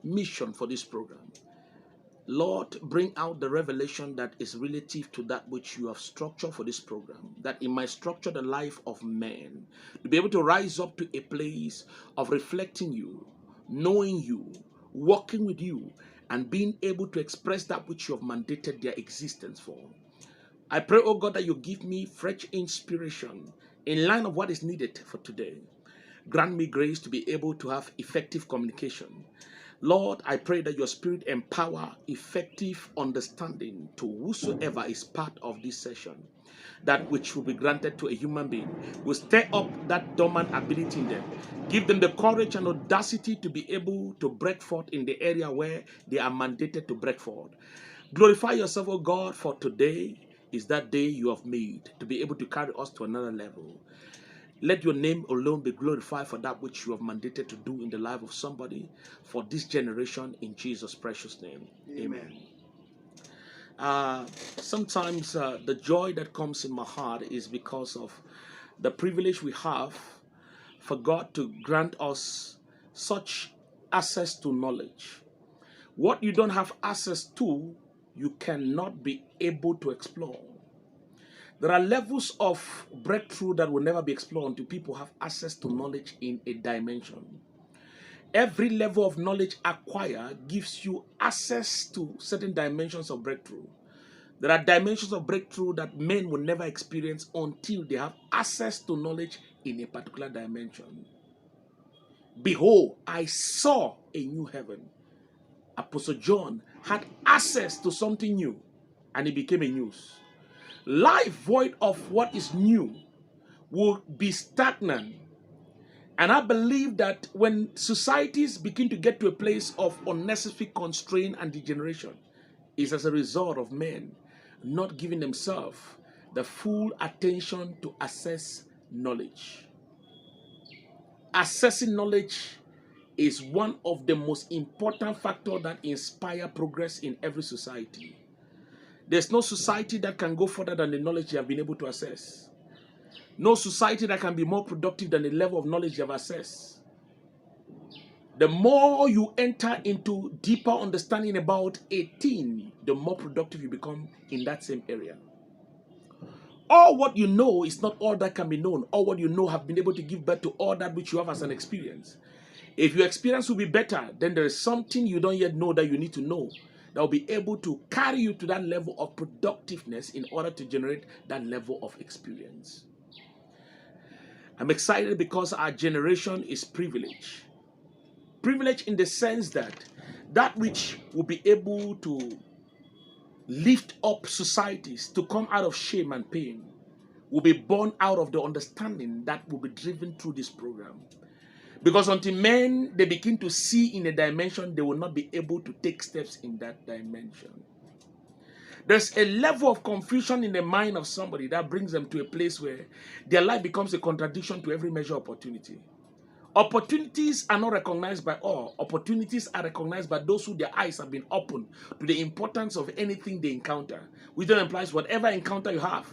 mission for this program. Lord, bring out the revelation that is relative to that which you have structured for this program, that it might structure the life of man, to be able to rise up to a place of reflecting you, knowing you, walking with you, and being able to express that which you have mandated their existence for. I pray, oh God, that you give me fresh inspiration in line of what is needed for today. Grant me grace to be able to have effective communication. Lord, I pray that your spirit empower effective understanding to whosoever is part of this session. That which will be granted to a human being will stir up that dormant ability in them. Give them the courage and audacity to be able to break forth in the area where they are mandated to break forth. Glorify yourself, O God, for today is that day you have made to be able to carry us to another level. Let your name alone be glorified for that which you have mandated to do in the life of somebody for this generation in Jesus' precious name. Amen. Sometimes the joy that comes in my heart is because of the privilege we have for God to grant us such access to knowledge. What you don't have access to, you cannot be able to explore. There are levels of breakthrough that will never be explored until people have access to knowledge in a dimension. Every level of knowledge acquired gives you access to certain dimensions of breakthrough. There are dimensions of breakthrough that men will never experience until they have access to knowledge in a particular dimension. Behold, I saw a new heaven. Apostle John had access to something new, and it became a news. Life void of what is new will be stagnant. And I believe that when societies begin to get to a place of unnecessary constraint and degeneration, is as a result of men not giving themselves the full attention to access knowledge. Accessing knowledge is one of the most important factors that inspire progress in every society. There's no society that can go further than the knowledge you have been able to access. No society that can be more productive than the level of knowledge you have accessed. The more you enter into deeper understanding about a thing, the more productive you become in that same area. All what you know is not all that can be known. All what you know have been able to give birth to all that which you have as an experience. If your experience will be better, then there is something you don't yet know that you need to know that will be able to carry you to that level of productiveness in order to generate that level of experience. I'm excited because our generation is privileged. Privileged in the sense that that which will be able to lift up societies to come out of shame and pain will be born out of the understanding that will be driven through this program. Because until men, they begin to see in a dimension, they will not be able to take steps in that dimension. There's a level of confusion in the mind of somebody that brings them to a place where their life becomes a contradiction to every measure of opportunity. Opportunities are not recognized by all. Opportunities are recognized by those who their eyes have been opened to the importance of anything they encounter, which then implies whatever encounter you have.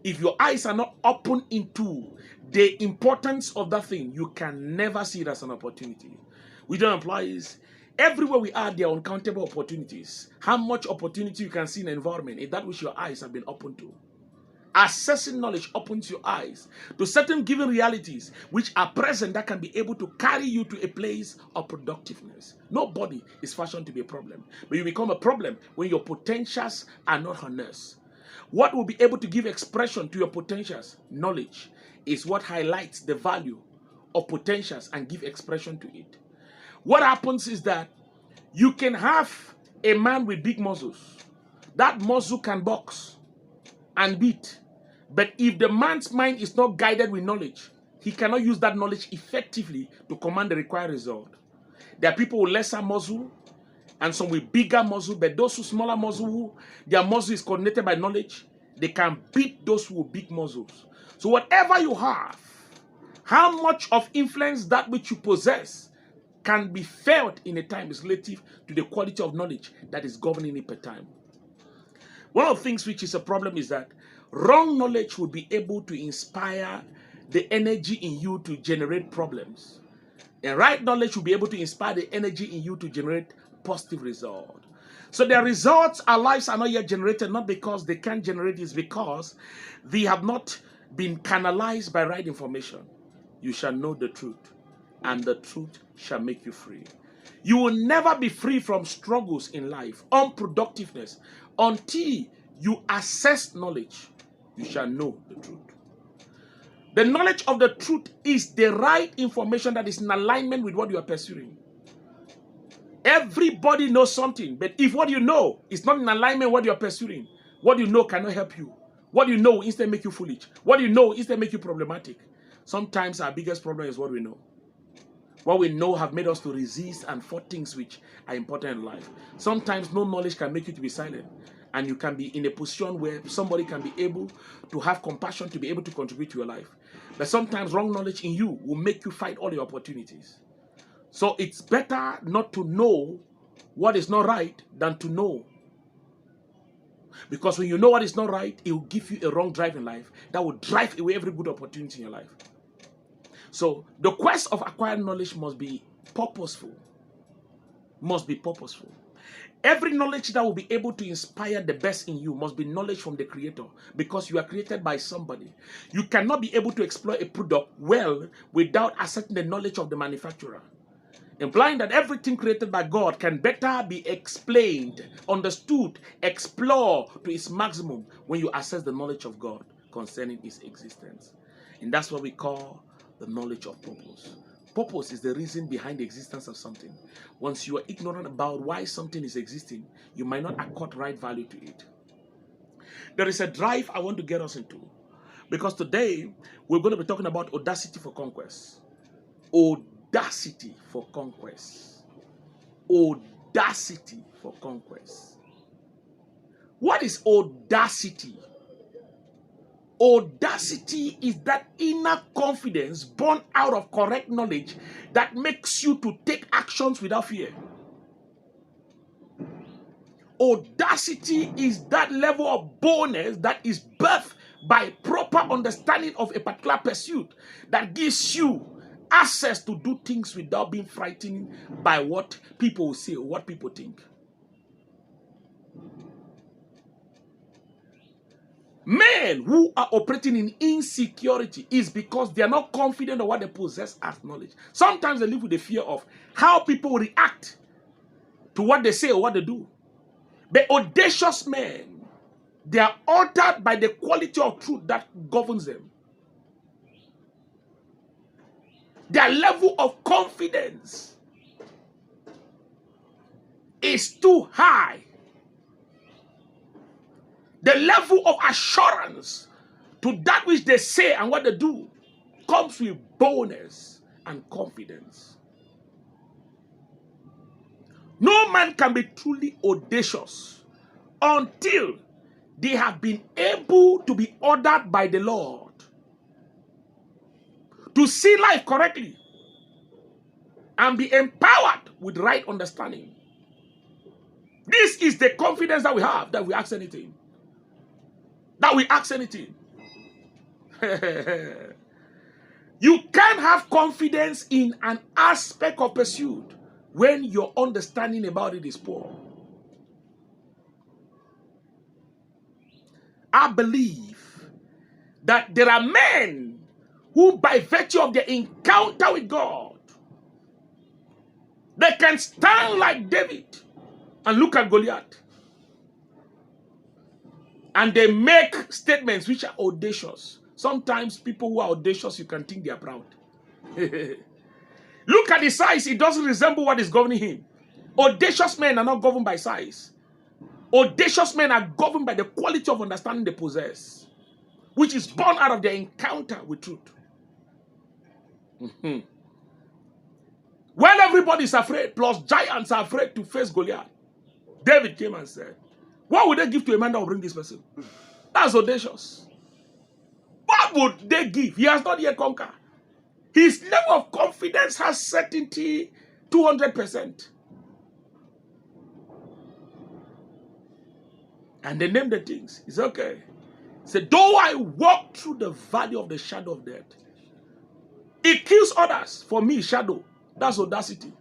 If your eyes are not open into the importance of that thing, you can never see it as an opportunity. Which then implies everywhere we are, there are uncountable opportunities. How much opportunity you can see in an environment is that which your eyes have been open to. Accessing knowledge opens your eyes to certain given realities which are present that can be able to carry you to a place of productiveness. Nobody is fashioned to be a problem, but you become a problem when your potentials are not harnessed. What will be able to give expression to your potentials? Knowledge is what highlights the value of potentials and give expression to it. What happens is that you can have a man with big muscles. That muscle can box and beat. But if the man's mind is not guided with knowledge, he cannot use that knowledge effectively to command the required result. There are people with lesser muscle and some with bigger muscle, but those with smaller muscle, who their muscle is coordinated by knowledge, they can beat those with big muscles. So whatever you have, how much of influence that which you possess can be felt in a time is relative to the quality of knowledge that is governing it per time. One of the things which is a problem is that wrong knowledge will be able to inspire the energy in you to generate problems. And right knowledge will be able to inspire the energy in you to generate positive results. So their results, our lives are not yet generated, not because they can't generate, it's because they have not been canalized by right information. You shall know the truth, and the truth shall make you free. You will never be free from struggles in life, unproductiveness, until you assess knowledge. You shall know the truth. The knowledge of the truth is the right information that is in alignment with what you are pursuing. Everybody knows something, but if what you know is not in alignment with what you are pursuing, what you know cannot help you. What you know instead make you foolish. What you know instead make you problematic. Sometimes our biggest problem is what we know. What we know have made us to resist and fight things which are important in life. Sometimes no knowledge can make you to be silent, and you can be in a position where somebody can be able to have compassion to be able to contribute to your life. But sometimes wrong knowledge in you will make you fight all your opportunities. So it's better not to know what is not right than to know. Because when you know what is not right, it will give you a wrong drive in life that will drive away every good opportunity in your life. So the quest of acquired knowledge must be purposeful. Must be purposeful. Every knowledge that will be able to inspire the best in you must be knowledge from the Creator, because you are created by somebody. You cannot be able to exploit a product well without accepting the knowledge of the manufacturer, implying that everything created by God can better be explained, understood, explored to its maximum when you access the knowledge of God concerning its existence. And that's what we call the knowledge of purpose. Purpose is the reason behind the existence of something. Once you are ignorant about why something is existing, you might not accord right value to it. There is a drive I want to get us into, because today we're going to be talking about audacity for conquest. Audacity for conquest. Audacity for conquest. What is audacity? Audacity is that inner confidence born out of correct knowledge that makes you to take actions without fear. Audacity is that level of boldness that is birthed by proper understanding of a particular pursuit that gives you access to do things without being frightened by what people will say or what people think. Men who are operating in insecurity is because they are not confident of what they possess as knowledge. Sometimes they live with the fear of how people will react to what they say or what they do. But audacious men, they are altered by the quality of truth that governs them. Their level of confidence is too high. The level of assurance to that which they say and what they do comes with boldness and confidence. No man can be truly audacious until they have been able to be ordered by the Lord to see life correctly and be empowered with right understanding. This is the confidence that we have, that we ask anything. That we ask anything. You can't have confidence in an aspect of pursuit when your understanding about it is poor. I believe that there are men who, by virtue of their encounter with God, they can stand like David and look at Goliath, and they make statements which are audacious. Sometimes people who are audacious, you can think they are proud. Look at the size. It doesn't resemble what is governing him. Audacious men are not governed by size. Audacious men are governed by the quality of understanding they possess, which is born out of their encounter with truth. When everybody is afraid, plus giants are afraid to face Goliath, David came and said, what would they give to a man that will bring this person? That's audacious. What would they give? He has not yet conquered. His level of confidence has certainty 200%. And they named the things. He said, okay. He said, though I walk through the valley of the shadow of death, it kills others. For me, shadow That's audacity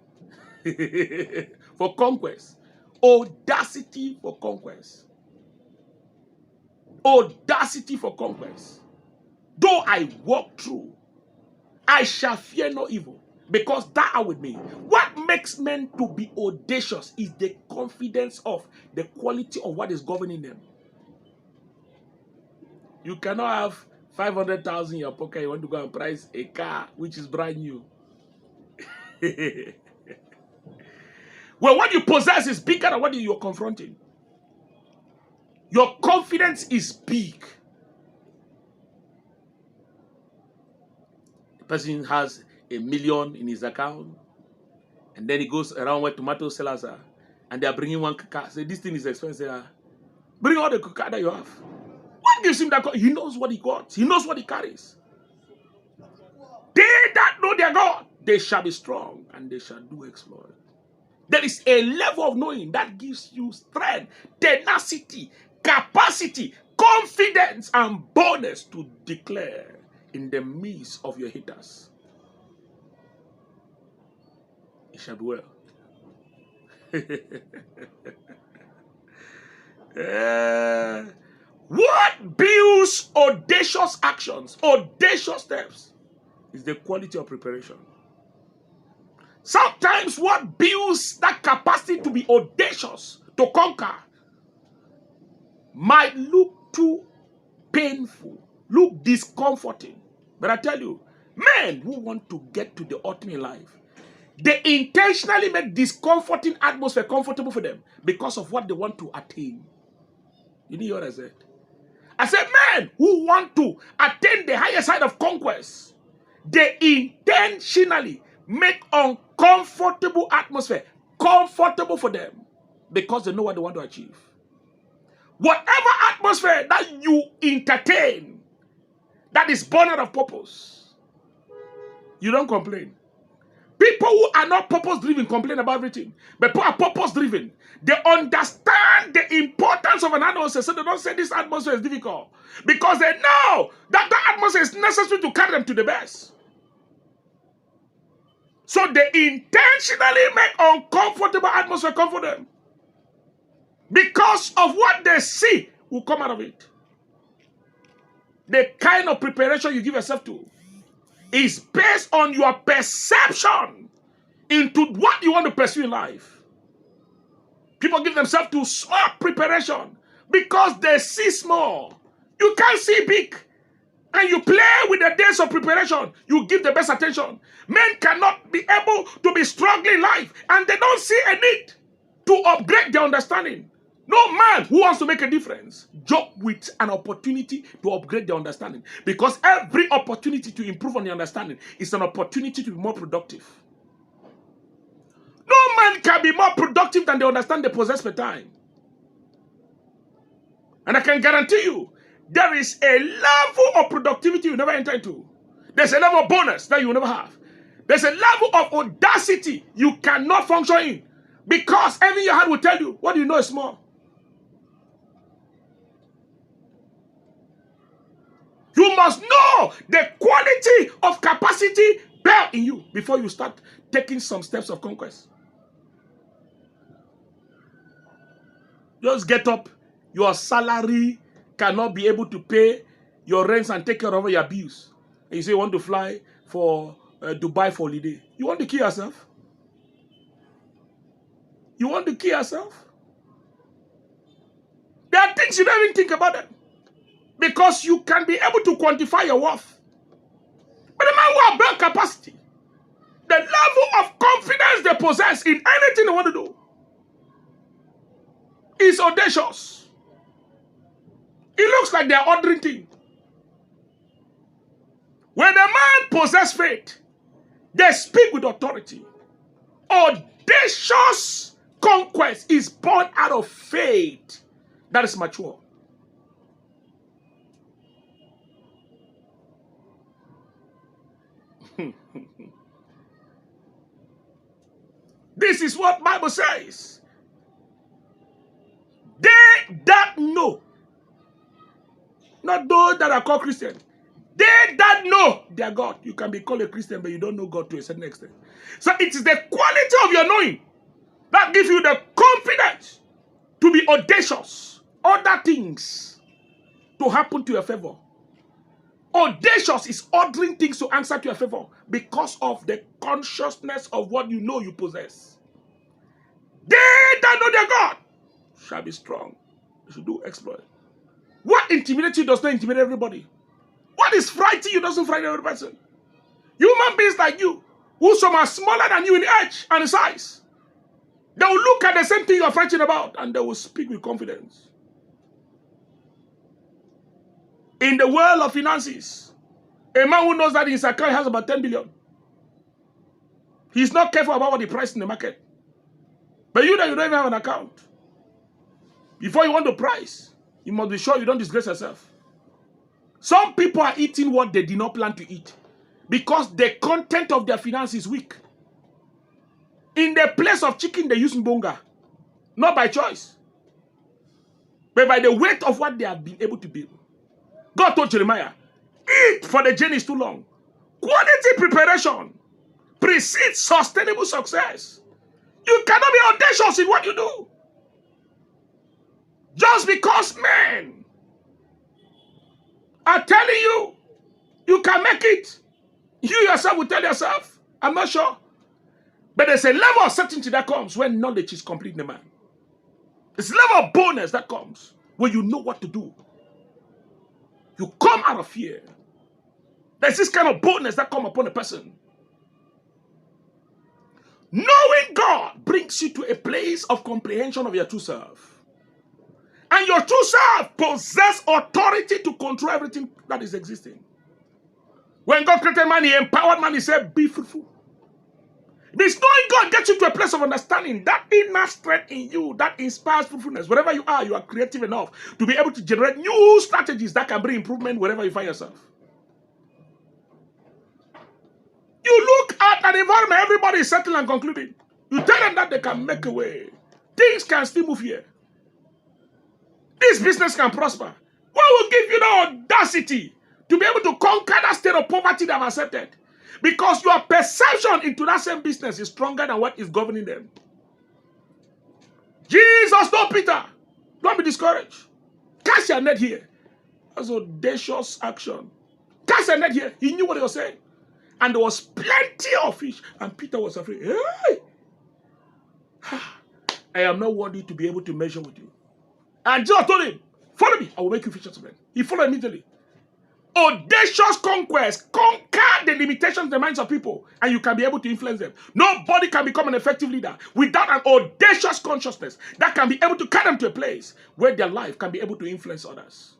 for conquest. Audacity for conquest. Audacity for conquest. Though I walk through, I shall fear no evil, because thou art with me. What makes men to be audacious is the confidence of the quality of what is governing them. You cannot have 500,000 in your pocket. You want to go and price a car which is brand new. Well, what you possess is bigger than what you're confronting. Your confidence is big. The person has $1 million in his account, and then he goes around where tomato sellers are, and they are bringing one car. Say, this thing is expensive. Bring all the car that you have. What gives him that car? He knows what he got. He knows what he carries. They that know their God, they shall be strong, and they shall do exploit. There is a level of knowing that gives you strength, tenacity, capacity, confidence, and boldness to declare in the midst of your haters. It shall be well. What builds audacious actions, audacious steps, is the quality of preparation. Sometimes what builds that capacity to be audacious, to conquer, might look too painful, look discomforting. But I tell you, men who want to get to the ultimate life, they intentionally make discomforting atmosphere comfortable for them because of what they want to attain. You know what I said? I said men who want to attain the higher side of conquest, they intentionally make uncomfortable atmosphere comfortable for them because they know what they want to achieve. Whatever atmosphere that you entertain that is born out of purpose, you don't complain. People who are not purpose-driven complain about everything. But people are purpose-driven. They understand the importance of an atmosphere, so they don't say this atmosphere is difficult. Because they know that the atmosphere is necessary to carry them to the best. So they intentionally make uncomfortable atmosphere comfort them. Because of what they see will come out of it. The kind of preparation you give yourself to is based on your perception into what you want to pursue in life. People give themselves to small preparation because they see small. You can't see big. And you play with the days of preparation. You give the best attention. Men cannot be able to be struggling in life and they don't see a need to upgrade their understanding. No man who wants to make a difference joke with an opportunity to upgrade their understanding, because every opportunity to improve on your understanding is an opportunity to be more productive. No man can be more productive than they understand they possess per time. And I can guarantee you, there is a level of productivity you never enter into. There's a level of bonus that you will never have. There's a level of audacity you cannot function in, because every your heart will tell you, what do you know is small. You must know the quality of capacity built in you before you start taking some steps of conquest. Just get up. Your salary cannot be able to pay your rents and take care of your bills. And you say you want to fly for Dubai for holiday. You want to kill yourself? You want to kill yourself? There are things you don't even think about them, because you can be able to quantify your worth. But the man who has built capacity, the level of confidence they possess in anything they want to do is audacious. It looks like they are ordering things. When a man possesses faith, they speak with authority. Audacious conquest is born out of faith that is mature. This is what Bible says. They that know, not those that are called Christians, They that know their God. You can be called a Christian, but you don't know God to a certain extent. So it is the quality of your knowing that gives you the confidence to be audacious. Other things to happen to your favor. Audacious is ordering things to answer to your favor because of the consciousness of what you know you possess. They that know their God shall be strong. They should do exploit. What intimidates you does not intimidate everybody. What is frightening you doesn't frighten every person. Human beings like you, who some are smaller than you in age and size, they will look at the same thing you are frightened about and they will speak with confidence. In the world of finances, a man who knows that his account has about 10 billion, he's not careful about what he prices in the market. But you that you don't even have an account, before you want to price, you must be sure you don't disgrace yourself. Some people are eating what they did not plan to eat because the content of their finance is weak. In the place of chicken, they use mbonga. Not by choice, but by the weight of what they have been able to build. God told Jeremiah, eat, for the journey is too long. Quality preparation precedes sustainable success. You cannot be audacious in what you do. Just because men are telling you, you can make it. You yourself will tell yourself, I'm not sure. But there's a level of certainty that comes when knowledge is complete in the man. There's a level of boldness that comes when you know what to do. You come out of fear. There's this kind of boldness that comes upon a person. Knowing God brings you to a place of comprehension of your true self. And your true self possesses authority to control everything that is existing. When God created man, he empowered man, he said, be fruitful. This knowing God gets you to a place of understanding. That inner strength in you that inspires fruitfulness. Wherever you are creative enough to be able to generate new strategies that can bring improvement wherever you find yourself. You look at an environment, everybody is settled and concluding. You tell them that they can make a way. Things can still move here. This business can prosper. What will give you the audacity to be able to conquer that state of poverty that I've accepted? Because your perception into that same business is stronger than what is governing them. Jesus told Peter, don't be discouraged. Cast your net here. That's audacious action. Cast your net here. He knew what he was saying. And there was plenty of fish. And Peter was afraid. Hey! I am not worthy to be able to measure with you. And Jesus told him, follow me. I will make you fishers of men. He followed immediately. Audacious conquest. Conquer the limitations in the minds of people. And you can be able to influence them. Nobody can become an effective leader without an audacious consciousness that can be able to carry them to a place where their life can be able to influence others.